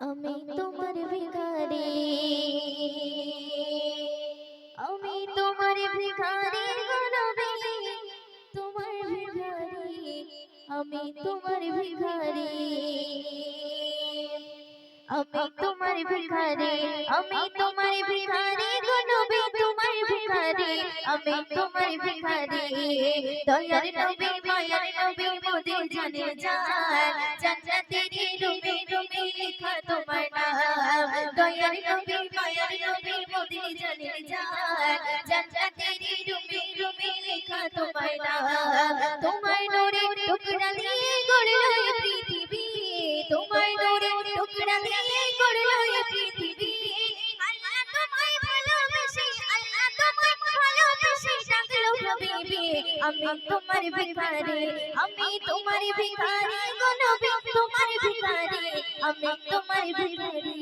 আমি তোমার ভিখারি, আমি তোমার ভিখারি গো নবী, তোমার ভিখারি, আমি তোমার ভিখারি, আমি তোমার ভিখারি, আমি তোমার ভিখারি গো নবী, তোমার ভিখারি, আমি তোমার ভিখারি। দয়ার নবী মায়ার নবী মোদের জানে জান, জান্নাতের রুমে রুমে লেখা তোমার নাম। দয়ার নবী মায়ার নবী মোদের জানে জান, জান্নাতের রুমে রুমে লেখা তোমার নাম। তোমার নূরে টুকরা দিয়ে গড়ল এই পৃথিবী, তোমার নূরে টুকরা দিয়ে গড়ল এই পৃথিবী। আল্লাহ তোমায় ভালোবেসে, আল্লাহ তোমায় ভালোবেসে ডাকলো হাবিবি। আমি তোমার ভিখারি, আমি তোমার ভিখারি গো নবী, তোমার ভিখারি, আমি তোমার ভিখারি।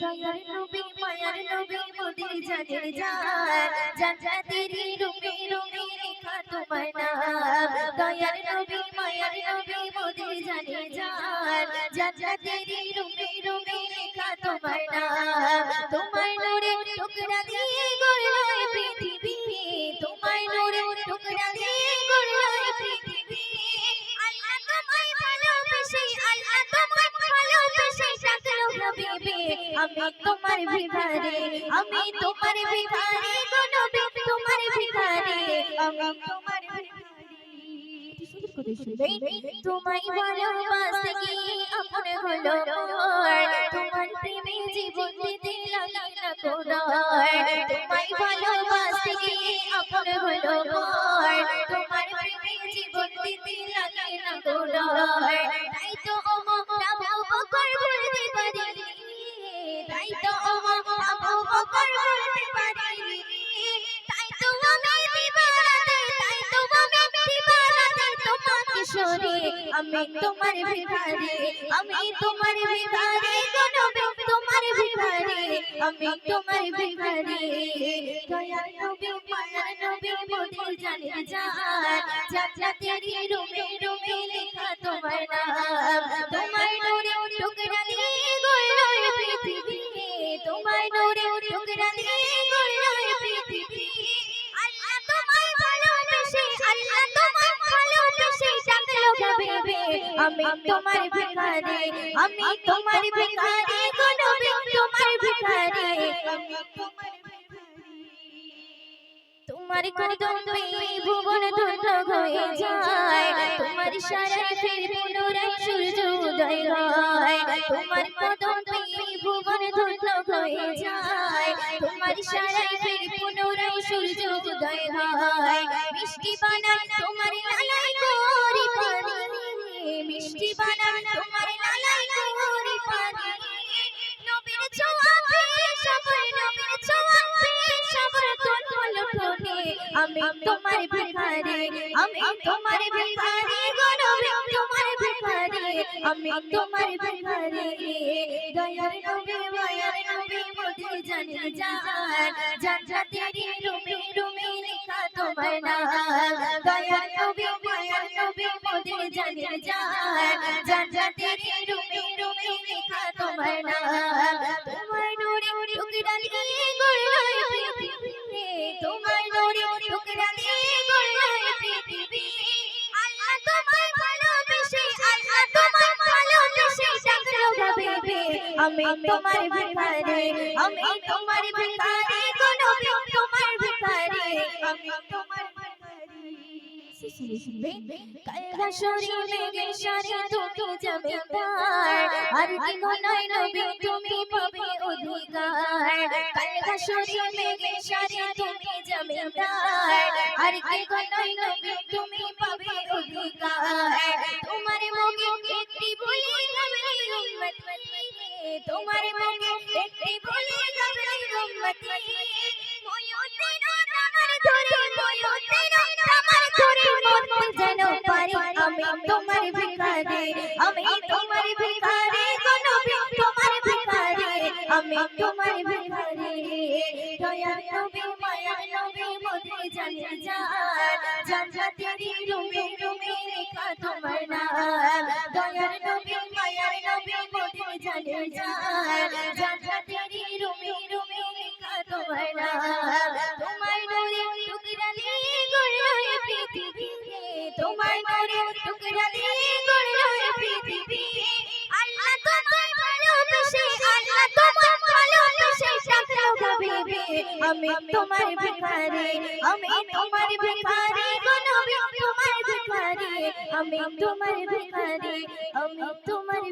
দয়ার নবী মায়ার নবী মোদের জানে জান, জান্নাতের রুমে রুমে লেখা তোমার নাম। দয়ার নবী মায়ার নবী মোদের জানে জান, জান্নাতের রুমে রুমে লেখা তোমার নাম। তোমার নূরে টুকরা দিয়ে গড়ল এই পৃথিবী, তোমার নূরে টুকরা দিয়ে গড়ল এই পৃথিবী। আল্লাহ তোমায় ভালোবেসে, আল্লাহ তোমায় ভালোবেসে ডাকলো হাবিবি। আমি তোমার ভিখারি, আমি তোমার ভিখারি গো নবী, তোমার ভিখারি, আমি তোমার তোমায় ভালোবাসতে গিয়ে আপন হলো মোর, তোমার প্রেমে জীবন দিতে লাগি না কোনর। তোমায় ভালোবাসতে গিয়ে আপন হলো মোর, তোমার প্রেমে জীবন দিতে লাগি না কোনর। তাই তো আবু বকর বলতে পারি, তাই তো আবু বকর বলতে পারি, তাই তো আমি দিবারাতে, তাই তো আমি দিবারাতে তোমাকে সরে। আমি তোমার ভিখারি, আমি তোমার ভিখারি গো নবী, তোমার ভিখারি, আমি তোমার ভিখারি। দয়ার নবী মায়ার নবী মোদের জানে জান, জান্নাতের রুমে রুমে লেখা তোমার নাম। তোমার নূরে টুকরা দিয়ে গড়ল এই পৃথিবী, তোমার নূরে টুকরা দিয়ে গড়ল এই পৃথিবী। আল্লাহ তোমায় ভালোবেসে, আল্লাহ তোমায় ভালোবেসে ডাকলো হাবিবি। আমি তোমার ভিখারি, আমি তোমার ভিখারি গো নবী, তোমার ভিখারি, আমি তোমার তোমার কদম পেয়ে ভুবন ধন্য হয়ে যায়, তোমার সারায় ফের পুনরায় সূর্য উদয় হয়। তোমার কদম পেয়ে ভুবন ধন্য হয়ে যায়, তোমার সারায় ফের পুনরায় সূর্য উদয় হয়। মিষ্টি বানান তোমার লালাই গরি পানি, মিষ্টি বানান তোমার লালাই গরি পানি। নবীর ছোঁয়া পেয়ে সবার, নবীর ছোঁয়া পেয়ে সবার কোন হলো ঠোঁটে। আমি তোমার ভিখারি, আমি তোমার ভিখারি গো নবী, তোমার ভিখারি, আমি তোমার ভিখারি। দয়ার নবী মায়ার নবী মোদের জানে জান, জান্নাতের রুমে রুমে লেখা তোমার নাম। দয়ার নবী মায়ার নবী মোদের জানে জান, জান্নাতের রুমে রুমে লেখা তোমার নাম। তোমার নূরে টুকরা দিয়ে গড়ল এই পৃথিবী, তোমার নূরে টুকরা দিয়ে গড়ল এই পৃথিবী। আল্লাহ তোমায় ভালোবেসে, আল্লাহ তোমায় ভালোবেসে ডাকলো হাবিবি। আমি তোমার ভিখারি, আমি তোমার ভিখারি গো নবী, তোমার ভিখারি, আমি তোমার কালকা শরী মেঘে সারি তুমি জমিদার, আর কি নয় নবী তুমি পাবে অধিকার। কালকা শরী মেঘে সারি তুমি জমিদার, আর কি নয় নবী তুমি পাবে অধিকার। তোমার মুখে একটি বলি গাবে উম্মতি, তোমার মুখে একটি বলি গাবে উম্মতি। ময়ূরের আমার ধরে, ময়ূরের আমার ধরে মরতে যেন পারি। আমি তোমার ভিখারি, আমি তোমার ভিখারি গো নবী, তোমার ভিখারি, আমি তোমার ভিখারি। দয়ার নবী মায়ার নবী মোদের জানে জান, জান্নাতের রুমে রুমে লেখা তোমার নাম। দয়ার নবী মায়ার নবী মোদের জানে যায় জান্নাতেরি রুমে রুমে লেখা তোমার নাম তোমার নূরে টুকরা দিয়ে গড়লো এই পৃথিবী তোমার নূরে টুকরা দিয়ে গড়লো এই পৃথিবী আল্লাহ তোমায় ভালোবেসে ডাকলো গো বিবি আমি তোমার ভিখারি গো নবী তোমার ভিখারি আমি তোমার ভিখারি আমি তোমার